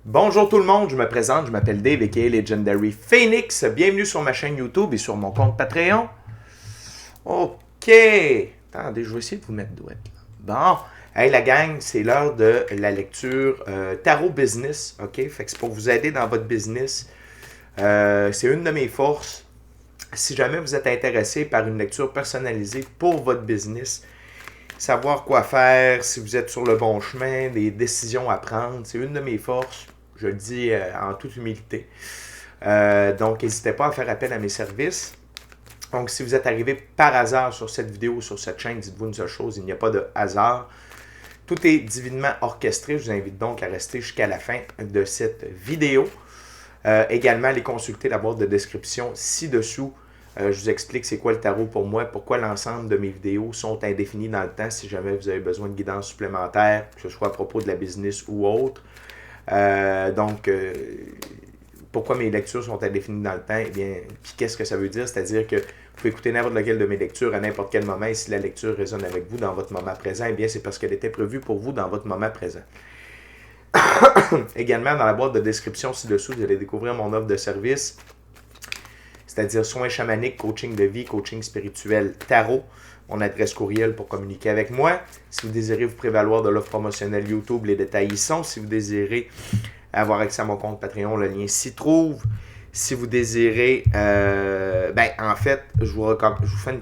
Bonjour tout le monde, je me présente, je m'appelle Dave aka Legendary Phoenix. Bienvenue sur ma chaîne YouTube et sur mon compte Patreon. Ok, attendez, je vais essayer de vous mettre douette. Bon, hey la gang, c'est l'heure de la lecture Tarot Business. Ok, fait que c'est pour vous aider dans votre business. C'est une de mes forces. Si jamais vous êtes intéressé par une lecture personnalisée pour votre business, savoir quoi faire, si vous êtes sur le bon chemin, des décisions à prendre, c'est une de mes forces. Je le dis en toute humilité. Donc, n'hésitez pas à faire appel à mes services. Donc, si vous êtes arrivé par hasard sur cette vidéo, sur cette chaîne, dites-vous une seule chose, il n'y a pas de hasard. Tout est divinement orchestré. Je vous invite donc à rester jusqu'à la fin de cette vidéo. Également, allez consulter la boîte de description ci-dessous. Je vous explique c'est quoi le tarot pour moi, pourquoi l'ensemble de mes vidéos sont indéfinies dans le temps si jamais vous avez besoin de guidance supplémentaire, que ce soit à propos de la business ou autre. Donc, pourquoi mes lectures sont indéfinies dans le temps? Eh bien, puis qu'est-ce que ça veut dire? C'est-à-dire que vous pouvez écouter n'importe lequel de mes lectures à n'importe quel moment et si la lecture résonne avec vous dans votre moment présent, eh bien, c'est parce qu'elle était prévue pour vous dans votre moment présent. Également, dans la boîte de description ci-dessous, vous allez découvrir mon offre de service, c'est-à-dire soins chamaniques, coaching de vie, coaching spirituel, tarot, mon adresse courriel pour communiquer avec moi. Si vous désirez vous prévaloir de l'offre promotionnelle YouTube, les détails y sont. Si vous désirez avoir accès à mon compte Patreon, le lien s'y trouve. Si vous désirez, en fait, je vous fais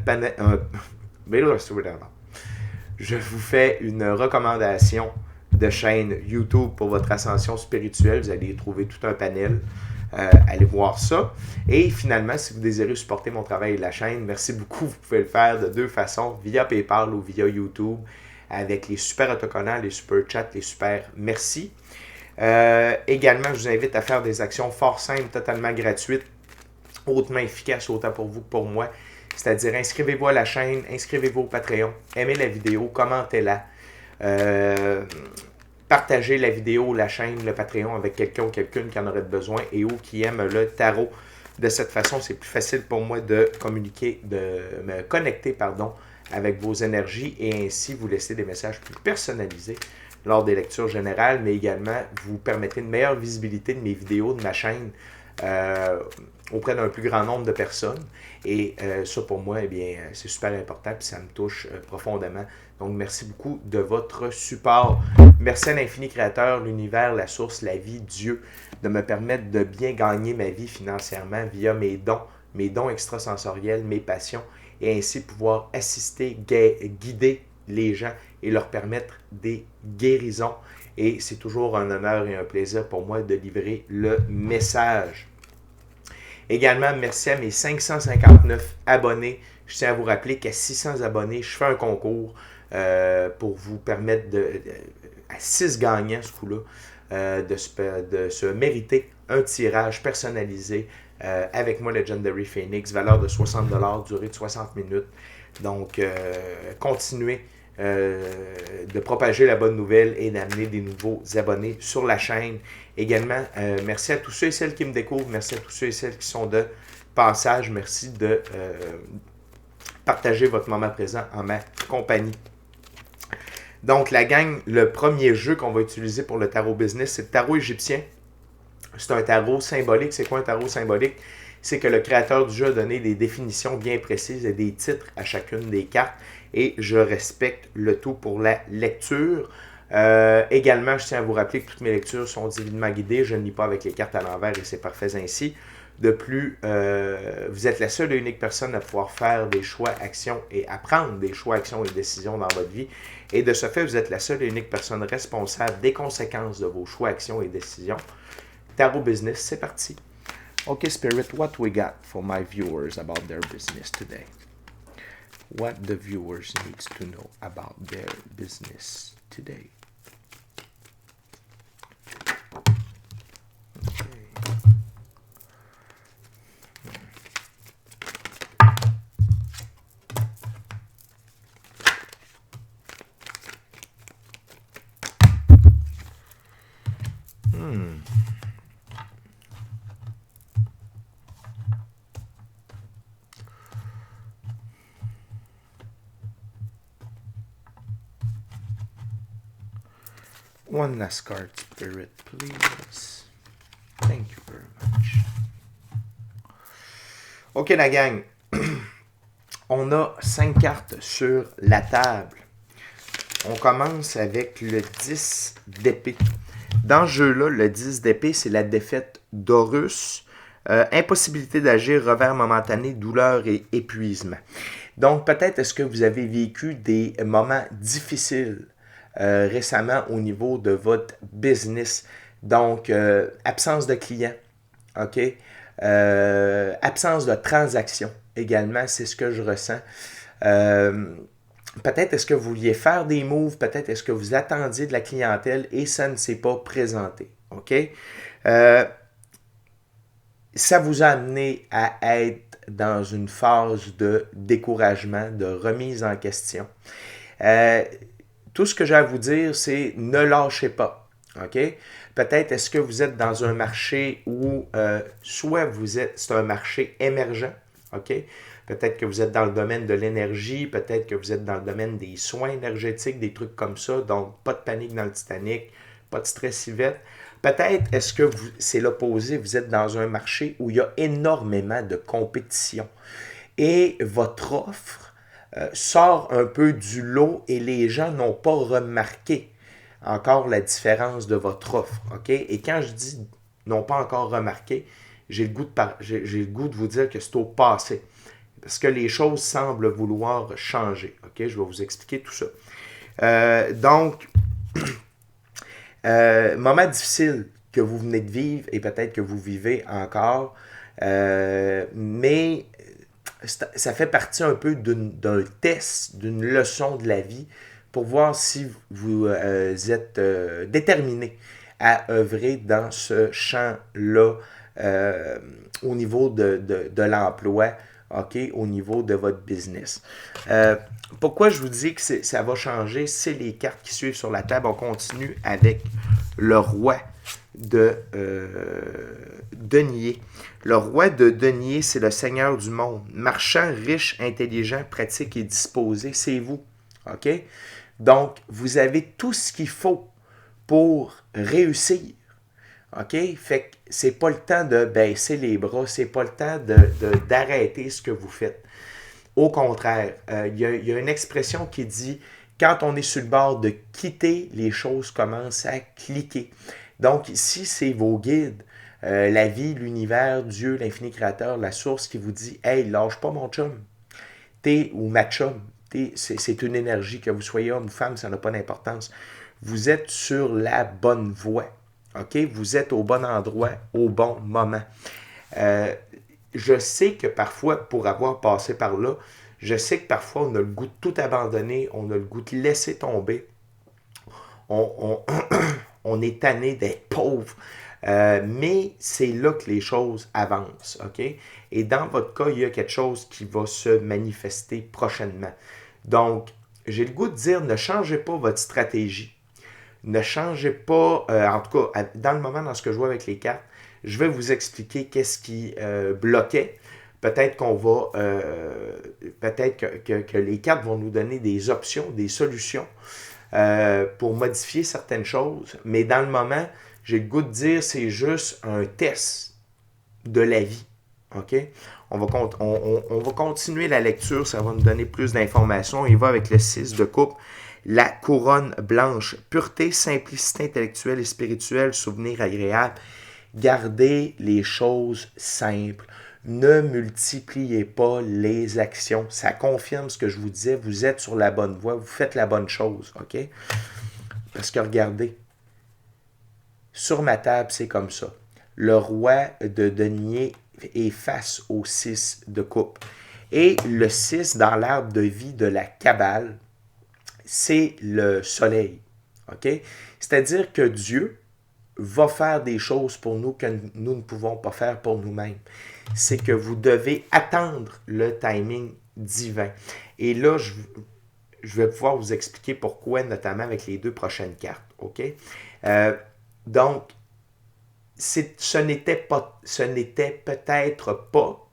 je vous fais une recommandation de chaîne YouTube pour votre ascension spirituelle. Vous allez y trouver tout un panel. Allez voir ça. Et finalement, si vous désirez supporter mon travail et la chaîne, merci beaucoup. Vous pouvez le faire de deux façons, via PayPal ou via YouTube, avec les super autocollants, les super chats, les super merci. Également, je vous invite à faire des actions fort simples, totalement gratuites, hautement efficaces autant pour vous que pour moi. C'est-à-dire, inscrivez-vous à la chaîne, inscrivez-vous au Patreon, aimez la vidéo, commentez-la. Partagez la vidéo, la chaîne, le Patreon avec quelqu'un ou quelqu'une qui en aurait besoin et ou qui aime le tarot. De cette façon, c'est plus facile pour moi de communiquer, de me connecter, avec vos énergies et ainsi vous laisser des messages plus personnalisés lors des lectures générales, mais également vous permettez une meilleure visibilité de mes vidéos, de ma chaîne auprès d'un plus grand nombre de personnes. Et ça, pour moi, eh bien, c'est super important et ça me touche profondément. Donc, merci beaucoup de votre support. Merci à l'infini créateur, l'univers, la source, la vie, Dieu, de me permettre de bien gagner ma vie financièrement via mes dons extrasensoriels, mes passions, et ainsi pouvoir assister, guider les gens et leur permettre des guérisons. Et c'est toujours un honneur et un plaisir pour moi de livrer le message. Également, merci à mes 559 abonnés. Je tiens à vous rappeler qu'à 600 abonnés, je fais un concours pour vous permettre à 6 gagnants, ce coup-là, de se mériter un tirage personnalisé avec moi, Legendary Phoenix, valeur de 60$, durée de 60 minutes. Donc, continuez de propager la bonne nouvelle et d'amener des nouveaux abonnés sur la chaîne. Également, merci à tous ceux et celles qui me découvrent, merci à tous ceux et celles qui sont de passage, merci de partager votre moment présent en ma compagnie. Donc, la gang, le premier jeu qu'on va utiliser pour le tarot business, c'est le tarot égyptien. C'est un tarot symbolique. C'est quoi un tarot symbolique? C'est que le créateur du jeu a donné des définitions bien précises et des titres à chacune des cartes et je respecte le tout pour la lecture. Également, je tiens à vous rappeler que toutes mes lectures sont divinement guidées. Je ne lis pas avec les cartes à l'envers et c'est parfait ainsi. De plus, vous êtes la seule et unique personne à pouvoir faire des choix, actions et à prendre des choix, actions et décisions dans votre vie. Et de ce fait, vous êtes la seule et unique personne responsable des conséquences de vos choix, actions et décisions. Tarot Business, c'est parti. Okay, Spirit, what we got for my viewers about their business today? What the viewers needs to know about their business today? one last card, Spirit, please. Thank you very much. OK, la gang. On a 5 cartes sur la table. On commence avec le 10 d'épée. Dans ce jeu-là, le 10 d'épée, c'est la défaite d'Horus. Impossibilité d'agir, revers momentané, douleur et épuisement. Donc, peut-être est-ce que vous avez vécu des moments difficiles récemment au niveau de votre business. Donc, absence de clients, OK? Absence de transactions également, c'est ce que je ressens. Peut-être est-ce que vous vouliez faire des moves, peut-être est-ce que vous attendiez de la clientèle et ça ne s'est pas présenté, OK? Ça vous a amené à être dans une phase de découragement, de remise en question. Tout ce que j'ai à vous dire, c'est ne lâchez pas. OK? Peut-être est-ce que vous êtes dans un marché où soit c'est un marché émergent, OK? Peut-être que vous êtes dans le domaine de l'énergie, peut-être que vous êtes dans le domaine des soins énergétiques, des trucs comme ça, donc pas de panique dans le Titanic, pas de stress Yvette. Peut-être est-ce que c'est l'opposé, vous êtes dans un marché où il y a énormément de compétition et votre offre sort un peu du lot et les gens n'ont pas remarqué encore la différence de votre offre. OK? Et quand je dis n'ont pas encore remarqué, j'ai le goût de vous dire que c'est au passé. Parce que les choses semblent vouloir changer. OK? Je vais vous expliquer tout ça. Moment difficile que vous venez de vivre et peut-être que vous vivez encore. Mais ça fait partie un peu d'un test, d'une leçon de la vie pour voir si vous êtes déterminé à œuvrer dans ce champ-là au niveau de l'emploi, OK, au niveau de votre business. Pourquoi je vous dis que ça va changer, c'est les cartes qui suivent sur la table. On continue avec le roi de denier. Le roi de denier, c'est le seigneur du monde. Marchand, riche, intelligent, pratique et disposé, c'est vous. OK? Donc, vous avez tout ce qu'il faut pour réussir. OK? Fait que c'est pas le temps de baisser les bras, c'est pas le temps d'arrêter ce que vous faites. Au contraire, il y a une expression qui dit quand on est sur le bord de quitter, les choses commencent à cliquer. Donc, ici, c'est vos guides, la vie, l'univers, Dieu, l'infini créateur, la source qui vous dit hey, lâche pas mon chum. Ou ma chum. C'est une énergie, que vous soyez homme ou femme, ça n'a pas d'importance. Vous êtes sur la bonne voie. OK? Vous êtes au bon endroit, au bon moment. Je sais que parfois, pour avoir passé par là, je sais que parfois, on a le goût de tout abandonner, on a le goût de laisser tomber. On est tanné d'être pauvre. Mais c'est là que les choses avancent. OK? Et dans votre cas, il y a quelque chose qui va se manifester prochainement. Donc, j'ai le goût de dire, ne changez pas votre stratégie. Ne changez pas, en tout cas, dans le moment, dans ce que je vois avec les cartes, je vais vous expliquer qu'est-ce qui bloquait. Peut-être qu'on va, peut-être que les cartes vont nous donner des options, des solutions pour modifier certaines choses. Mais dans le moment, j'ai le goût de dire, c'est juste un test de la vie. OK? On va continuer la lecture, ça va nous donner plus d'informations. Il va avec le 6 de coupe. La couronne blanche, pureté, simplicité intellectuelle et spirituelle, souvenir agréable. Gardez les choses simples. Ne multipliez pas les actions. Ça confirme ce que je vous disais. Vous êtes sur la bonne voie. Vous faites la bonne chose. OK? Parce que regardez, sur ma table, c'est comme ça. Le roi de denier est face au 6 de coupe. Et le 6 dans l'arbre de vie de la Kabbale, c'est le soleil. OK? C'est-à-dire que Dieu va faire des choses pour nous que nous ne pouvons pas faire pour nous-mêmes. C'est que vous devez attendre le timing divin. Et là, je vais pouvoir vous expliquer pourquoi, notamment avec les 2 prochaines cartes. OK? Donc, ce n'était peut-être pas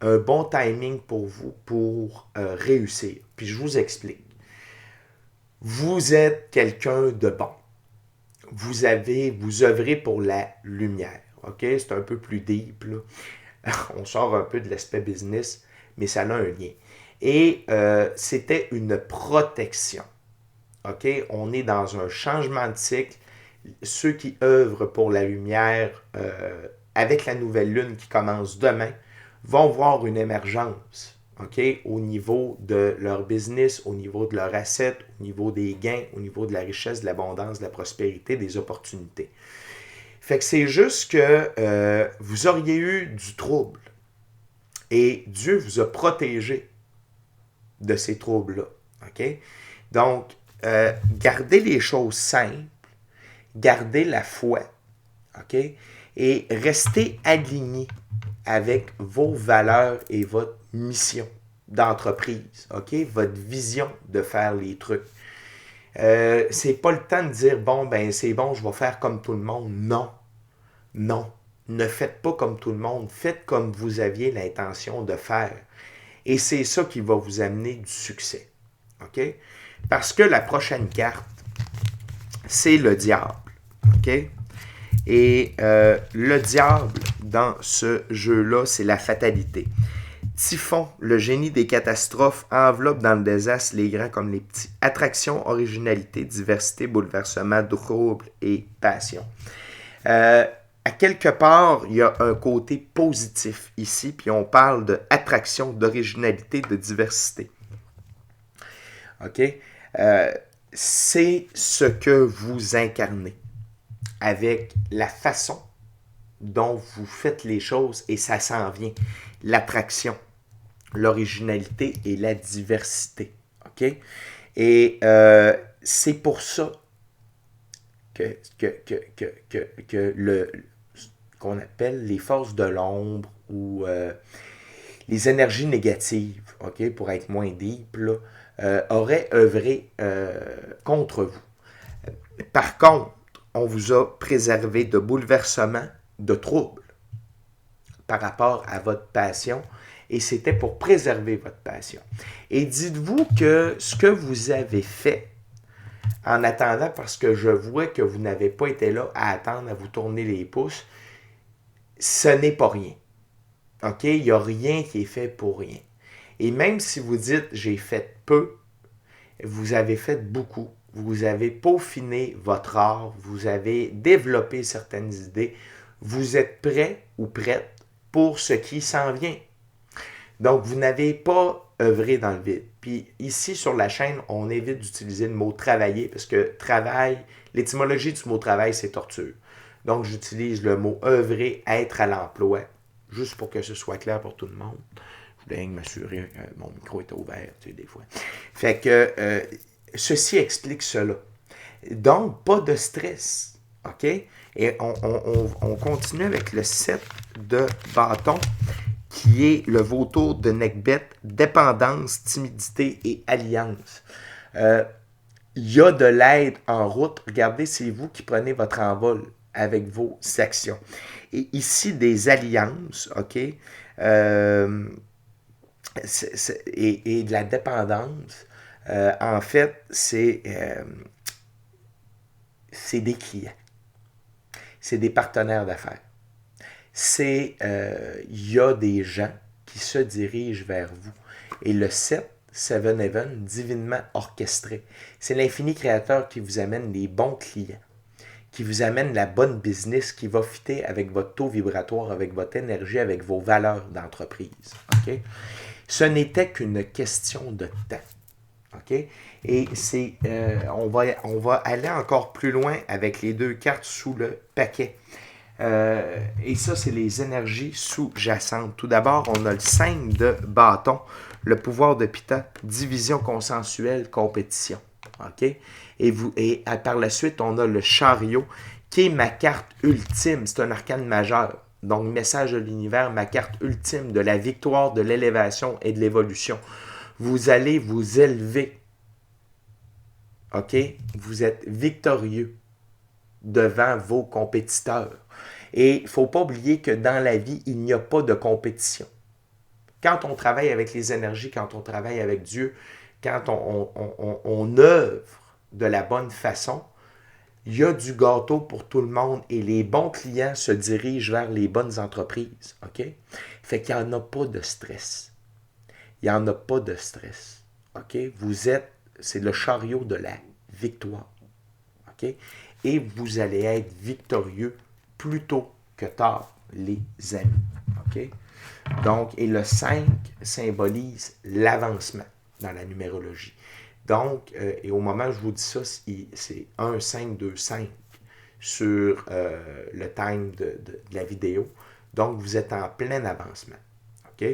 un bon timing pour vous pour réussir. Puis je vous explique. Vous êtes quelqu'un de bon. vous œuvrez pour la lumière. OK? C'est un peu plus deep, là. On sort un peu de l'aspect business, mais ça a un lien. Et c'était une protection. OK? On est dans un changement de cycle. Ceux qui œuvrent pour la lumière, avec la nouvelle lune qui commence demain, vont voir une émergence, OK? Au niveau de leur business, au niveau de leur asset, au niveau des gains, au niveau de la richesse, de l'abondance, de la prospérité, des opportunités. Fait que c'est juste que vous auriez eu du trouble et Dieu vous a protégé de ces troubles-là, OK? Donc, gardez les choses simples, gardez la foi, OK? Et restez aligné avec vos valeurs et votre mission d'entreprise, OK? Votre vision de faire les trucs. C'est pas le temps de dire, bon, ben c'est bon, je vais faire comme tout le monde. Non, non. Ne faites pas comme tout le monde. Faites comme vous aviez l'intention de faire. Et c'est ça qui va vous amener du succès. OK? Parce que la prochaine carte, c'est le diable. OK? Et le diable, dans ce jeu-là, c'est la fatalité. Typhon, le génie des catastrophes, enveloppe dans le désastre les grands comme les petits. Attraction, originalité, diversité, bouleversement, trouble et passion. À quelque part, il y a un côté positif ici, puis on parle d'attraction, d'originalité, de diversité. OK? C'est ce que vous incarnez avec la façon dont vous faites les choses et ça s'en vient. L'attraction, l'originalité et la diversité. OK? Et c'est pour ça que qu'on appelle les forces de l'ombre ou les énergies négatives, OK, pour être moins deep, là, auraient œuvré contre vous. Par contre, on vous a préservé de bouleversements, de troubles par rapport à votre passion et c'était pour préserver votre passion. Et dites-vous que ce que vous avez fait en attendant, parce que je vois que vous n'avez pas été là à attendre, à vous tourner les pouces, ce n'est pas rien. OK? Il n'y a rien qui est fait pour rien. Et même si vous dites « j'ai fait peu », vous avez fait beaucoup. Vous avez peaufiné votre art, vous avez développé certaines idées, vous êtes prêt ou prête pour ce qui s'en vient. Donc, vous n'avez pas œuvré dans le vide. Puis ici, sur la chaîne, on évite d'utiliser le mot « travailler » parce que travail, l'étymologie du mot « travail », c'est torture. Donc, j'utilise le mot « œuvrer »,« être à l'emploi », juste pour que ce soit clair pour tout le monde. Je voulais m'assurer que mon micro était ouvert, tu sais, des fois. Fait que ceci explique cela. Donc, pas de stress, OK? Et on continue avec le 7 de bâton, qui est le vautour de Necbet, dépendance, timidité et alliance. Il y a de l'aide en route. Regardez, c'est vous qui prenez votre envol avec vos actions. Et ici, des alliances, OK? Et de la dépendance, en fait, c'est des clients. C'est des partenaires d'affaires. Il y a des gens qui se dirigent vers vous. Et le 7, Seven Heaven, divinement orchestré. C'est l'infini créateur qui vous amène les bons clients, qui vous amène la bonne business qui va fitter avec votre taux vibratoire, avec votre énergie, avec vos valeurs d'entreprise. OK? Ce n'était qu'une question de temps. OK? Et on va aller encore plus loin avec les deux cartes sous le paquet. Et ça, c'est les énergies sous-jacentes. Tout d'abord, on a le 5 de bâton, le pouvoir de Pita, division consensuelle, compétition. OK? Et par la suite, on a le chariot, qui est ma carte ultime. C'est un arcane majeur. Donc, message de l'univers, ma carte ultime de la victoire, de l'élévation et de l'évolution. Vous allez vous élever. OK? Vous êtes victorieux devant vos compétiteurs. Et il ne faut pas oublier que dans la vie, il n'y a pas de compétition. Quand on travaille avec les énergies, quand on travaille avec Dieu, quand on œuvre de la bonne façon, Il y a du gâteau pour tout le monde et les bons clients se dirigent vers les bonnes entreprises. OK? Fait qu'il n'y en a pas de stress. Il n'y en a pas de stress. OK? C'est le chariot de la victoire. OK? Et vous allez être victorieux plus tôt que tard, les amis. OK? Donc, et le 5 symbolise l'avancement dans la numérologie. Donc, et au moment où je vous dis ça, c'est 1, 5, 2, 5 sur le time de la vidéo. Donc, vous êtes en plein avancement. OK?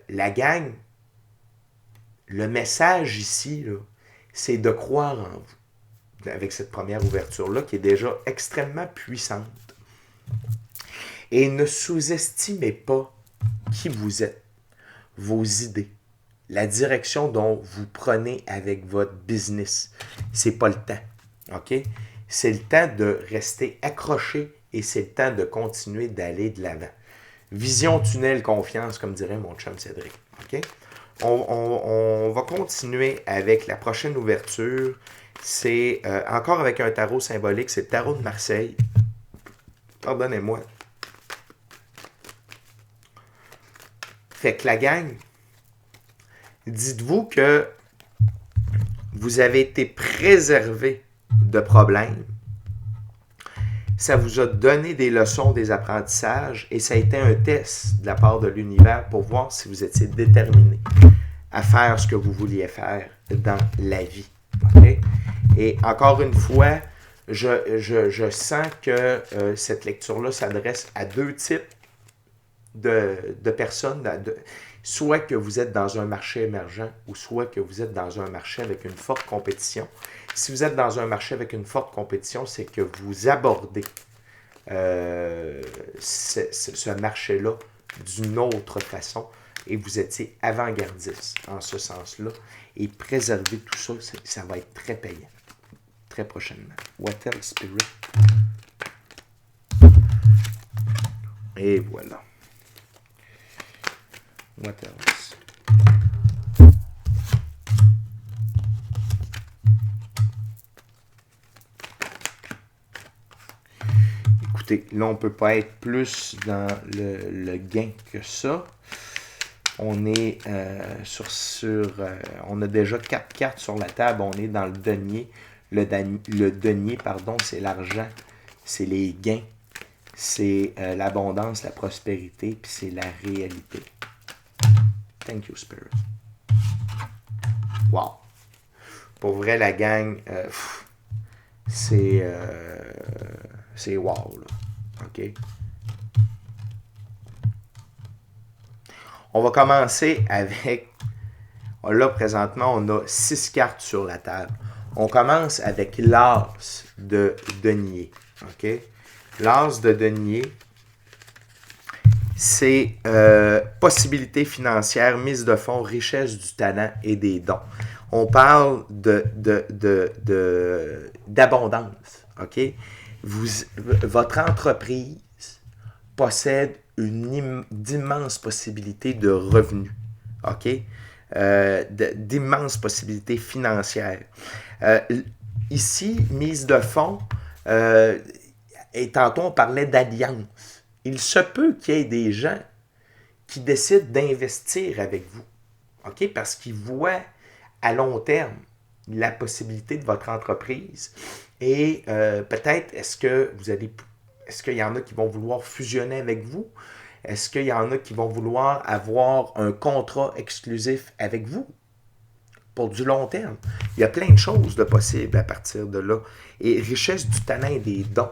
La gang, le message ici, c'est de croire en vous. Avec cette première ouverture-là, qui est déjà extrêmement puissante. Et ne sous-estimez pas qui vous êtes, vos idées, la direction dont vous prenez avec votre business. C'est pas le temps. OK? C'est le temps de rester accroché et c'est le temps de continuer d'aller de l'avant. Vision, tunnel, confiance, comme dirait mon chum Cédric. OK? On va continuer avec la prochaine ouverture. C'est encore avec un tarot symbolique. C'est le tarot de Marseille. Pardonnez-moi. Fait que la gang, dites-vous que vous avez été préservé de problèmes. Ça vous a donné des leçons, des apprentissages et ça a été un test de la part de l'univers pour voir si vous étiez déterminé à faire ce que vous vouliez faire dans la vie. Okay? Et encore une fois, je sens que cette lecture-là s'adresse à deux types de personnes, soit que vous êtes dans un marché émergent ou soit que vous êtes dans un marché avec une forte compétition. Si vous êtes dans un marché avec une forte compétition, c'est que vous abordez ce marché-là d'une autre façon et vous étiez avant-gardiste en ce sens-là. Et préserver tout ça, ça va être très payant, très prochainement. What else, Spirit? Et voilà. What else? Écoutez, là, on ne peut pas être plus dans le gain que ça. On est on a déjà 4 cartes sur la table. On est dans le denier. Le denier, pardon, c'est l'argent, c'est les gains, c'est l'abondance, la prospérité, puis c'est la réalité. Thank you, Spirit. Wow. Pour vrai, la gang, c'est wow, là. OK? On va commencer avec... Là, présentement, on a 6 cartes sur la table. On commence avec l'as de denier. OK? L'as de denier, c'est possibilités financières, mise de fonds, richesse du talent et des dons. On parle d'abondance. OK? Votre entreprise possède d'immenses possibilités de revenus. OK? D'immenses possibilités financières. Ici, mise de fonds, et tantôt on parlait d'alliance. Il se peut qu'il y ait des gens qui décident d'investir avec vous, OK? Parce qu'ils voient à long terme la possibilité de votre entreprise et peut-être est-ce qu'il y en a qui vont vouloir fusionner avec vous? Est-ce qu'il y en a qui vont vouloir avoir un contrat exclusif avec vous pour du long terme? Il y a plein de choses de possibles à partir de là. Et richesse du talent et des dons,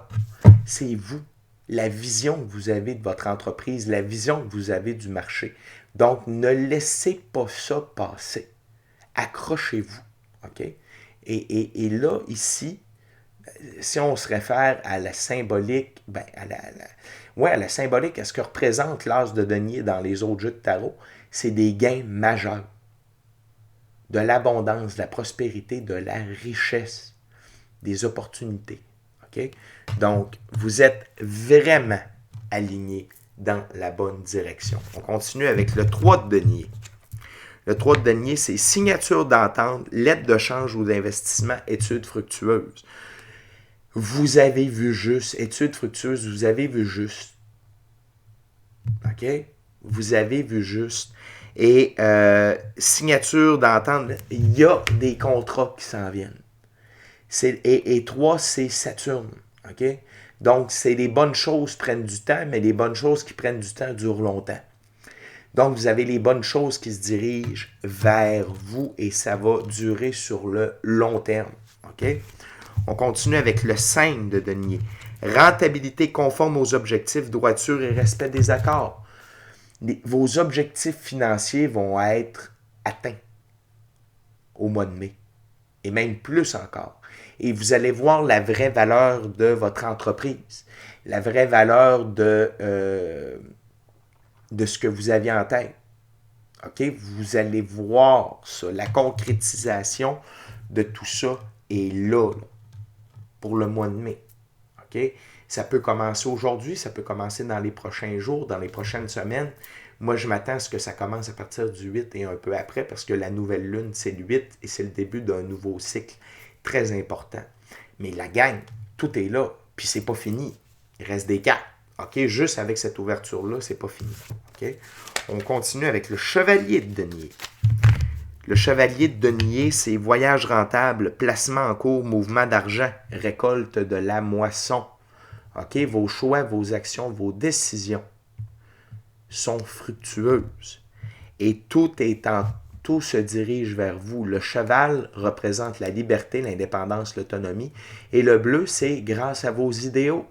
c'est vous, la vision que vous avez de votre entreprise, la vision que vous avez du marché. Donc, ne laissez pas ça passer. Accrochez-vous. OK? Et là, ici, si on se réfère à la symbolique, à la symbolique, à ce que représente l'as de denier dans les autres jeux de tarot, c'est des gains majeurs. De l'abondance, de la prospérité, de la richesse, des opportunités. OK? Donc, vous êtes vraiment aligné dans la bonne direction. On continue avec le 3 de denier. Le 3 de denier, c'est signature d'entente, lettre de change ou d'investissement, études fructueuses. Vous avez vu juste. Étude fructueuse, vous avez vu juste. OK? Vous avez vu juste. Et signature d'entente, il y a des contrats qui s'en viennent. Et 3, c'est Saturne. OK? Donc, c'est les bonnes choses prennent du temps, mais les bonnes choses qui prennent du temps durent longtemps. Donc, vous avez les bonnes choses qui se dirigent vers vous et ça va durer sur le long terme. OK? On continue avec le 5 de denier. Rentabilité conforme aux objectifs, droiture et respect des accords. Vos objectifs financiers vont être atteints au mois de mai. Et même plus encore. Et vous allez voir la vraie valeur de votre entreprise, la vraie valeur de ce que vous aviez en tête. OK? Vous allez voir ça, la concrétisation de tout ça est là pour le mois de mai. OK? Ça peut commencer aujourd'hui, ça peut commencer dans les prochains jours, dans les prochaines semaines. Moi, je m'attends à ce que ça commence à partir du 8 et un peu après parce que la nouvelle lune, c'est le 8 et c'est le début d'un nouveau cycle très important. Mais la gang, tout est là, puis c'est pas fini. Il reste des cartes. OK? Juste avec cette ouverture-là, c'est pas fini. OK? On continue avec le chevalier de denier. Le chevalier de denier, c'est voyage rentable, placement en cours, mouvement d'argent, récolte de la moisson. OK? Vos choix, vos actions, vos décisions sont fructueuses. Et tout se dirige vers vous. Le cheval représente la liberté, l'indépendance, l'autonomie. Et le bleu, c'est grâce à vos idéaux,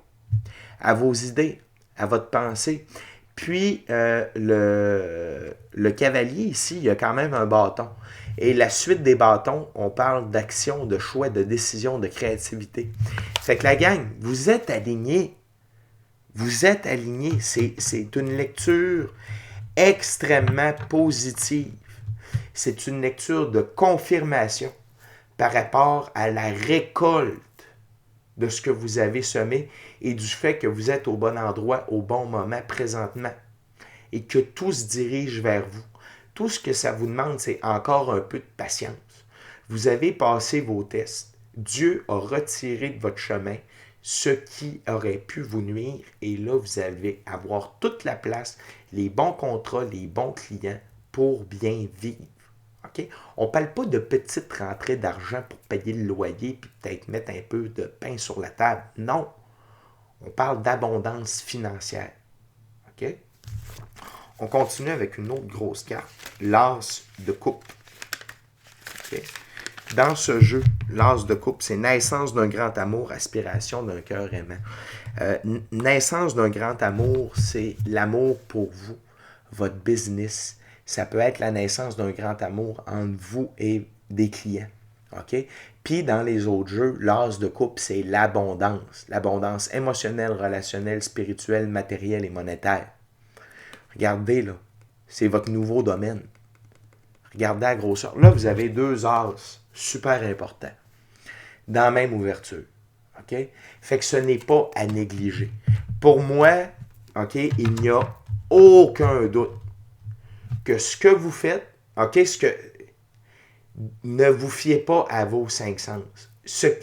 à vos idées, à votre pensée. Puis, le cavalier, ici, il y a quand même un bâton. Et la suite des bâtons, on parle d'action, de choix, de décision, de créativité. Fait que la gang, vous êtes alignés. Vous êtes alignés. C'est une lecture extrêmement positive. C'est une lecture de confirmation par rapport à la récolte de ce que vous avez semé et du fait que vous êtes au bon endroit, au bon moment, présentement, et que tout se dirige vers vous. Tout ce que ça vous demande, c'est encore un peu de patience. Vous avez passé vos tests. Dieu a retiré de votre chemin ce qui aurait pu vous nuire et là, vous allez avoir toute la place, les bons contrats, les bons clients pour bien vivre. Okay? On ne parle pas de petites rentrées d'argent pour payer le loyer puis peut-être mettre un peu de pain sur la table. Non. On parle d'abondance financière. OK? On continue avec une autre grosse carte, l'as de coupe. Okay? Dans ce jeu, l'as de coupe, c'est naissance d'un grand amour, aspiration d'un cœur aimant. Naissance d'un grand amour, c'est l'amour pour vous, votre business. Ça peut être la naissance d'un grand amour entre vous et des clients. OK? Puis dans les autres jeux, l'as de coupe, c'est l'abondance. L'abondance émotionnelle, relationnelle, spirituelle, matérielle et monétaire. Regardez, là. C'est votre nouveau domaine. Regardez la grosseur. Là, vous avez deux as super importants dans la même ouverture. OK? Fait que ce n'est pas à négliger. Pour moi, OK, il n'y a aucun doute que ce que vous faites, OK, ne vous fiez pas à vos cinq sens.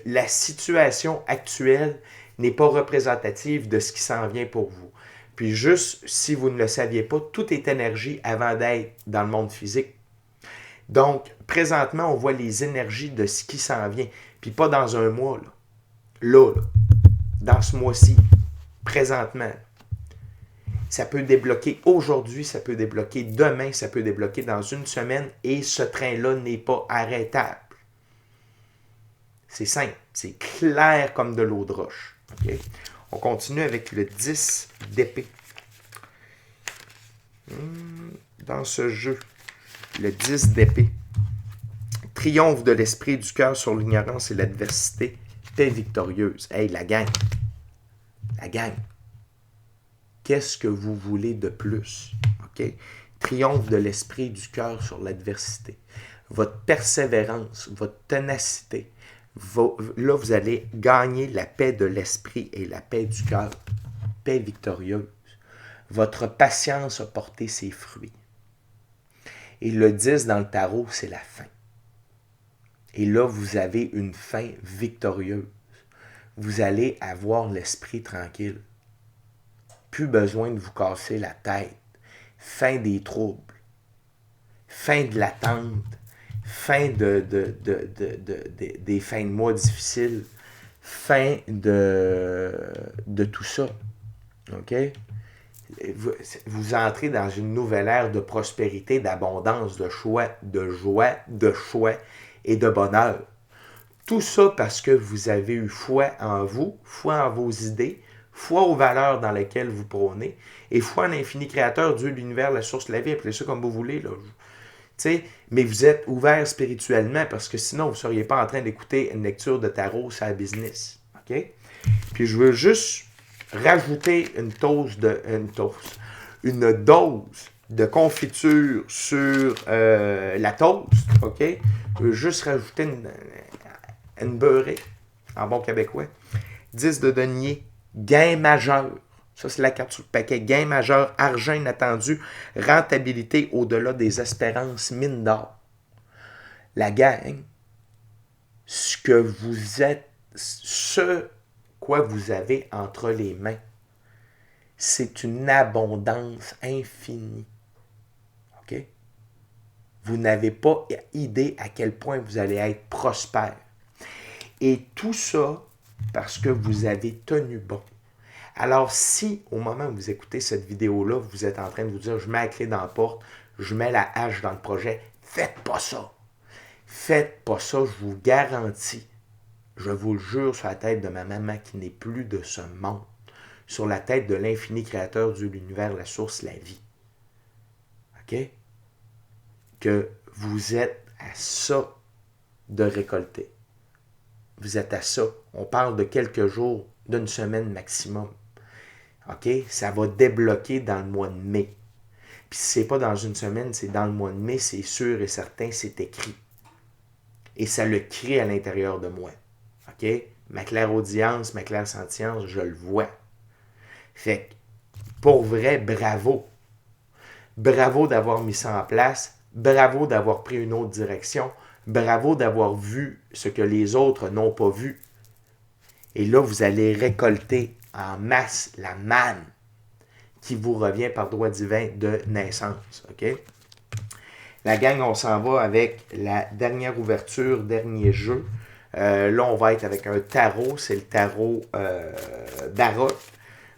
La situation actuelle n'est pas représentative de ce qui s'en vient pour vous. Puis juste, si vous ne le saviez pas, tout est énergie avant d'être dans le monde physique. Donc, présentement, on voit les énergies de ce qui s'en vient. Puis pas dans un mois, là. Là, dans ce mois-ci, présentement. Ça peut débloquer aujourd'hui, ça peut débloquer demain, ça peut débloquer dans une semaine et ce train-là n'est pas arrêtable. C'est simple, c'est clair comme de l'eau de roche. Okay? On continue avec le 10 d'épée. Dans ce jeu, le 10 d'épée. Triomphe de l'esprit du cœur sur l'ignorance et l'adversité. Paix victorieuse. Hey, la gang. La gang. Qu'est-ce que vous voulez de plus? Okay? Triomphe de l'esprit du cœur sur l'adversité. Votre persévérance, votre ténacité. Là, vous allez gagner la paix de l'esprit et la paix du cœur. Paix victorieuse. Votre patience a porté ses fruits. Et le 10 dans le tarot, c'est la fin. Et là, vous avez une fin victorieuse. vous allez avoir l'esprit tranquille. Plus besoin de vous casser la tête. Fin des troubles. Fin de l'attente. Fin des fins de mois difficiles. Fin de tout ça. OK? Vous entrez dans une nouvelle ère de prospérité, d'abondance, de choix, de joie, de choix et de bonheur. Tout ça parce que vous avez eu foi en vous, foi en vos idées, foi aux valeurs dans lesquelles vous prônez, et foi en l'infini créateur, Dieu, l'univers, la source de la vie, appelez ça comme vous voulez. Là. Mais vous êtes ouvert spirituellement parce que sinon, vous ne seriez pas en train d'écouter une lecture de tarot sur la business. OK? Puis je veux juste rajouter une dose de confiture sur la toast. OK? Je veux juste rajouter une beurrée, en bon québécois. 10 de denier, gain majeur. Ça, c'est la carte sur le paquet. Gain majeur, argent inattendu, rentabilité au-delà des espérances, mine d'or. La gang, ce que vous êtes, ce quoi vous avez entre les mains, c'est une abondance infinie. OK? Vous n'avez pas idée à quel point vous allez être prospère. Et tout ça parce que vous avez tenu bon. Alors, si au moment où vous écoutez cette vidéo-là, vous êtes en train de vous dire « je mets la clé dans la porte, je mets la hache dans le projet », faites pas ça. Faites pas ça, je vous garantis. Je vous le jure sur la tête de ma maman qui n'est plus de ce monde, sur la tête de l'infini créateur de l'univers, la source, la vie. OK? Que vous êtes à ça de récolter. Vous êtes à ça. On parle de quelques jours, d'une semaine maximum. OK? Ça va débloquer dans le mois de mai. Puis si ce n'est pas dans une semaine, c'est dans le mois de mai, c'est sûr et certain, c'est écrit. Et ça le crée à l'intérieur de moi. OK? Ma clairaudience, ma clairsentience, je le vois. Fait que, pour vrai, bravo. Bravo d'avoir mis ça en place. Bravo d'avoir pris une autre direction. Bravo d'avoir vu ce que les autres n'ont pas vu. Et là, vous allez récolter en masse la manne qui vous revient par droit divin de naissance. OK? La gang, on s'en va avec la dernière ouverture, dernier jeu. Là, on va être avec un tarot. C'est le tarot baroque.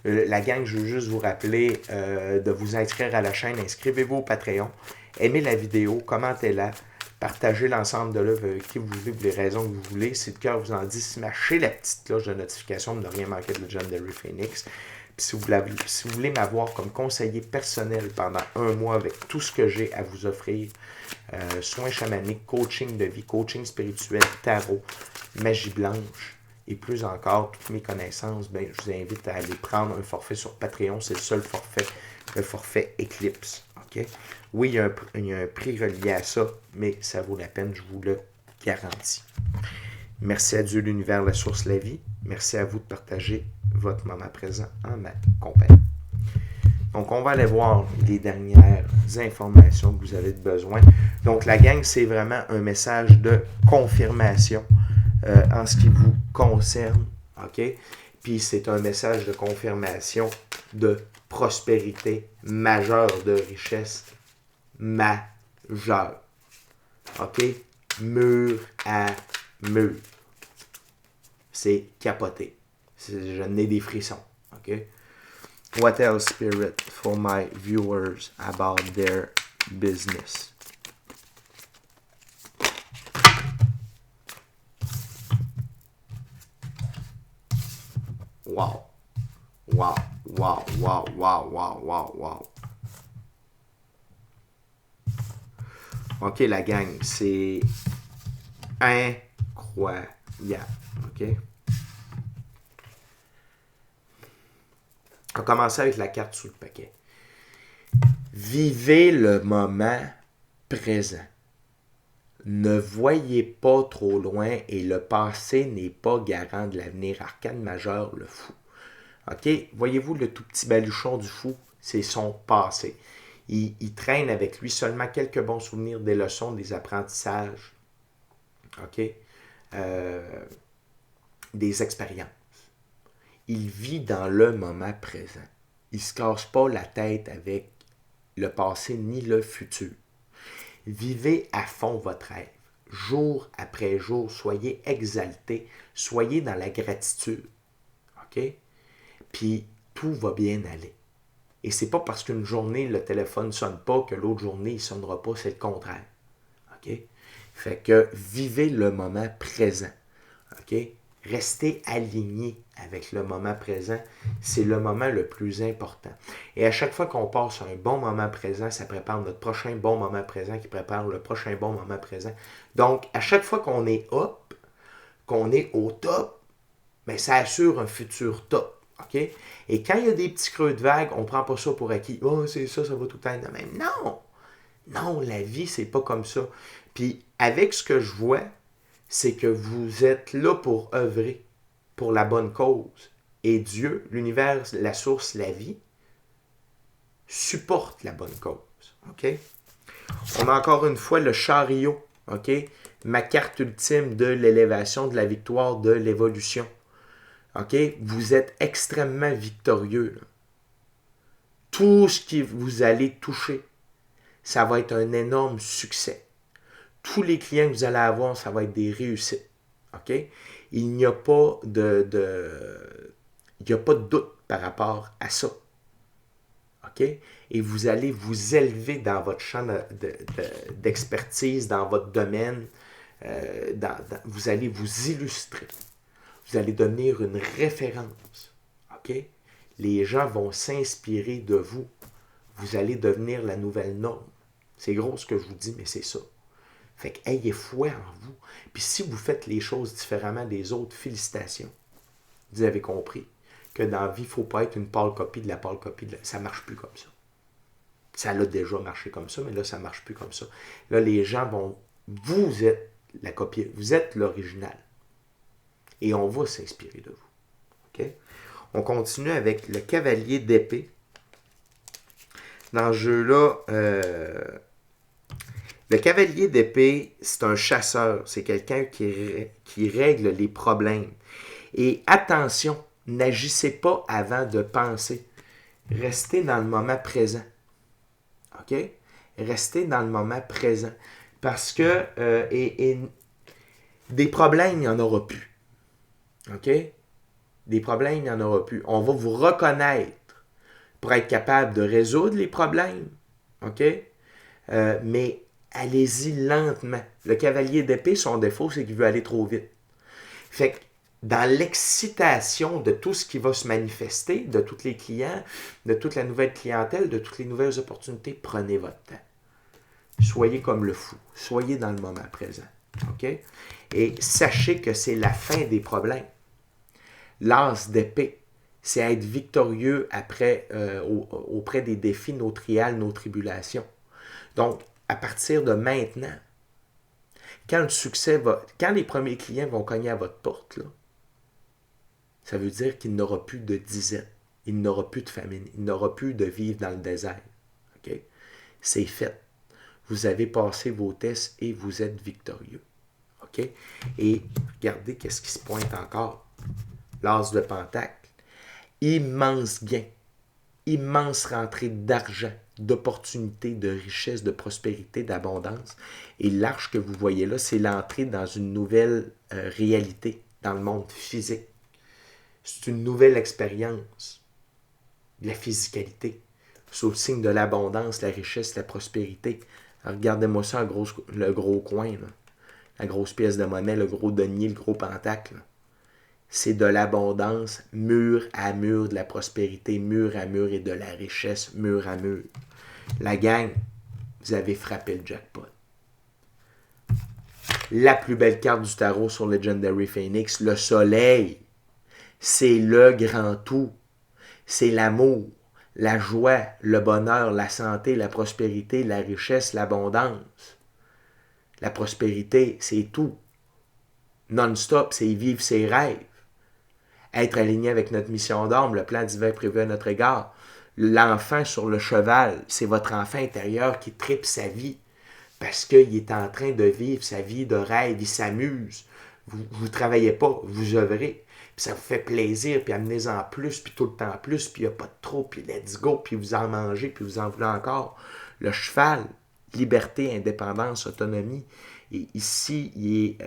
La gang, je veux juste vous rappeler de vous inscrire à la chaîne. Inscrivez-vous au Patreon. Aimez la vidéo, commentez-la. Partagez l'ensemble de l'œuvre avec qui vous voulez, pour les raisons que vous voulez. Si le cœur vous en dit, smachez la petite cloche de notification pour ne rien manquer de Legendary Phoenix. Puis si vous voulez m'avoir comme conseiller personnel pendant un mois avec tout ce que j'ai à vous offrir, soins chamaniques, coaching de vie, coaching spirituel, tarot, magie blanche et plus encore, toutes mes connaissances, ben, je vous invite à aller prendre un forfait sur Patreon. C'est le seul forfait, le forfait Eclipse. Okay? Oui, il y a un prix relié à ça, mais ça vaut la peine, je vous le garantis. Merci à Dieu, l'univers, la source, la vie. Merci à vous de partager votre moment présent en ma compagnie. Donc, on va aller voir les dernières informations que vous avez besoin. Donc, la gang, c'est vraiment un message de confirmation en ce qui vous concerne. OK? Puis, c'est un message de confirmation de prospérité majeure, de richesse majeure. OK? Mur à mur. C'est capoté. Je n'ai des frissons. OK? What else, Spirit, for my viewers about their business? Wow. Wow. Wow. Wow. Wow. Wow. Wow. Wow. OK, la gang, c'est incroyable. OK? On va commencer avec la carte sous le paquet. Vivez le moment présent. Ne voyez pas trop loin et le passé n'est pas garant de l'avenir. Arcane majeur, le fou. OK? Voyez-vous le tout petit baluchon du fou? C'est son passé. Il traîne avec lui seulement quelques bons souvenirs, des leçons, des apprentissages. OK? Des expériences. il vit dans le moment présent. Il ne se casse pas la tête avec le passé ni le futur. Vivez à fond votre rêve. Jour après jour, soyez exaltés, soyez dans la gratitude. OK? Puis tout va bien aller. Et c'est pas parce qu'une journée, le téléphone ne sonne pas que l'autre journée, il ne sonnera pas, c'est le contraire. OK? Fait que vivez le moment présent. OK? Restez aligné avec le moment présent. C'est le moment le plus important. Et à chaque fois qu'on passe un bon moment présent, ça prépare notre prochain bon moment présent qui prépare le prochain bon moment présent. Donc, à chaque fois qu'on est up, qu'on est au top, bien, ça assure un futur top. OK? Et quand il y a des petits creux de vague, on ne prend pas ça pour acquis. Oh, c'est ça, ça va tout le temps de même. Non! Non, la vie, c'est pas comme ça. Puis, avec ce que je vois, c'est que vous êtes là pour œuvrer pour la bonne cause. Et Dieu, l'univers, la source, la vie, supporte la bonne cause. OK? On a encore une fois le chariot. OK? Ma carte ultime de l'élévation, de la victoire, de l'évolution. OK? Vous êtes extrêmement victorieux. Là. Tout ce que vous allez toucher, ça va être un énorme succès. Tous les clients que vous allez avoir, ça va être des réussites. OK? Il n'y a pas il n'y a pas de doute par rapport à ça. OK? Et vous allez vous élever dans votre champ d'expertise, dans votre domaine. Vous allez vous illustrer. Vous allez devenir une référence. OK? Les gens vont s'inspirer de vous. Vous allez devenir la nouvelle norme. C'est gros ce que je vous dis, mais c'est ça. Fait que ayez foi en vous. Puis si vous faites les choses différemment des autres, félicitations. Vous avez compris que dans la vie, il ne faut pas être une pâle copie de la pâle copie. Ça ne marche plus comme ça. Ça a déjà marché comme ça, mais là, ça ne marche plus comme ça. Là, les gens vont... Vous êtes la copie, vous êtes l'original. Et on va s'inspirer de vous. OK? On continue avec le cavalier d'épée. Dans ce jeu-là, le cavalier d'épée, c'est un chasseur. C'est quelqu'un qui règle les problèmes. Et attention, n'agissez pas avant de penser. Restez dans le moment présent. OK? Restez dans le moment présent. Parce que des problèmes, il n'y en aura plus. OK? Des problèmes, il n'y en aura plus. On va vous reconnaître pour être capable de résoudre les problèmes. OK? Mais allez-y lentement. Le cavalier d'épée, son défaut, c'est qu'il veut aller trop vite. Fait que dans l'excitation de tout ce qui va se manifester, de tous les clients, de toute la nouvelle clientèle, de toutes les nouvelles opportunités, prenez votre temps. Soyez comme le fou. Soyez dans le moment présent. OK? Et sachez que c'est la fin des problèmes. L'as d'épée, c'est être victorieux auprès des défis, nos trials, nos tribulations. Donc, à partir de maintenant, quand les premiers clients vont cogner à votre porte, là, ça veut dire qu'il n'aura plus de disette, il n'aura plus de famine, il n'aura plus de vivre dans le désert. Okay? C'est fait. Vous avez passé vos tests et vous êtes victorieux. Okay? Et regardez qu'est-ce qui se pointe encore. L'as de Pentacle. Immense gain. Immense rentrée d'argent, d'opportunités, de richesse, de prospérité, d'abondance. Et l'arche que vous voyez là, c'est l'entrée dans une nouvelle réalité, dans le monde physique. C'est une nouvelle expérience. La physicalité. C'est au signe de l'abondance, la richesse, la prospérité. Alors, regardez-moi ça, le gros coin. Là. La grosse pièce de monnaie, le gros denier, le gros pentacle. Là. C'est de l'abondance, mur à mur, de la prospérité, mur à mur, et de la richesse, mur à mur. La gang, vous avez frappé le jackpot. La plus belle carte du tarot sur Legendary Phoenix, le soleil. C'est le grand tout. C'est l'amour, la joie, le bonheur, la santé, la prospérité, la richesse, l'abondance. La prospérité, c'est tout. Non-stop, c'est vivre ses rêves. Être aligné avec notre mission d'âme, le plan divin prévu à notre égard. L'enfant sur le cheval, c'est votre enfant intérieur qui tripe sa vie parce qu'il est en train de vivre sa vie de rêve, il s'amuse. Vous ne travaillez pas, vous œuvrez. puis ça vous fait plaisir, puis amenez-en plus, puis tout le temps plus, puis il n'y a pas de trop, puis let's go, puis vous en mangez, puis vous en voulez encore. Le cheval, liberté, indépendance, autonomie. Et ici, il est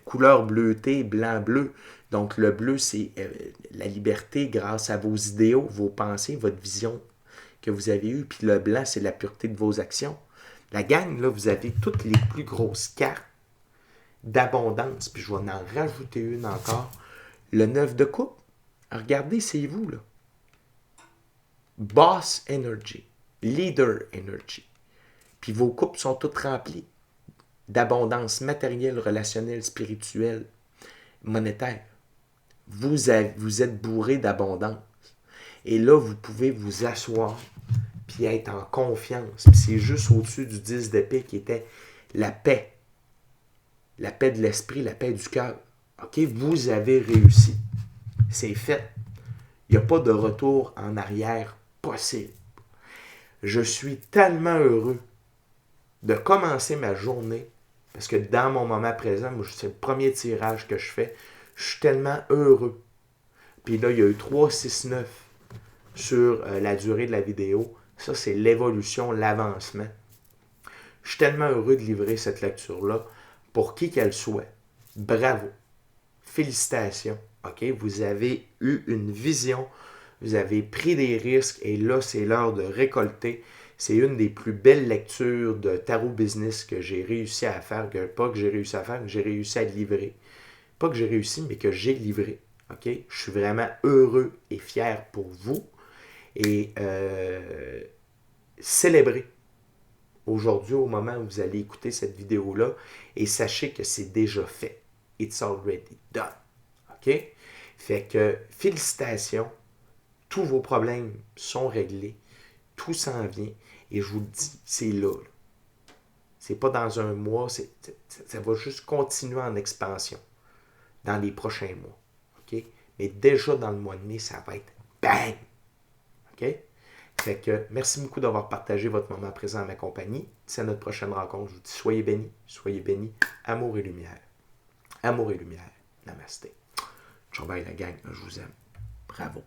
couleur bleutée, blanc-bleu. Donc, le bleu, c'est la liberté grâce à vos idéaux, vos pensées, votre vision que vous avez eue. Puis le blanc, c'est la pureté de vos actions. La gang, là, vous avez toutes les plus grosses cartes d'abondance. Puis je vais en rajouter une encore. Le 9 de coupe. Regardez, c'est vous, là. Boss Energy. Leader Energy. Puis vos coupes sont toutes remplies d'abondance matérielle, relationnelle, spirituelle, monétaire. Vous êtes bourré d'abondance. Et là, vous pouvez vous asseoir puis être en confiance. Puis c'est juste au-dessus du 10 d'épée qui était la paix. La paix de l'esprit, la paix du cœur. OK? Vous avez réussi. C'est fait. Il n'y a pas de retour en arrière possible. Je suis tellement heureux de commencer ma journée, parce que dans mon moment présent, moi, c'est le premier tirage que je fais, je suis tellement heureux. Puis là, il y a eu 3, 6, 9 sur la durée de la vidéo. Ça, c'est l'évolution, l'avancement. Je suis tellement heureux de livrer cette lecture-là, pour qui qu'elle soit. Bravo. Félicitations. OK? Vous avez eu une vision, vous avez pris des risques, et là, c'est l'heure de récolter. C'est une des plus belles lectures de tarot business que j'ai réussi à faire, pas que j'ai réussi à faire, que j'ai réussi à livrer. Pas que j'ai réussi, mais que j'ai livré. OK? Je suis vraiment heureux et fier pour vous. Et célébrez aujourd'hui, au moment où vous allez écouter cette vidéo-là, et sachez que c'est déjà fait. It's already done. OK? Fait que félicitations. Tous vos problèmes sont réglés. Tout s'en vient. Et je vous le dis, c'est là. C'est pas dans un mois. Ça va juste continuer en expansion dans les prochains mois. OK? Mais déjà dans le mois de mai, ça va être bang! OK? Fait que merci beaucoup d'avoir partagé votre moment présent à ma compagnie. C'est à notre prochaine rencontre. Je vous dis soyez bénis, amour et lumière. Amour et lumière. Namasté. Ciao bye la gang, je vous aime. Bravo.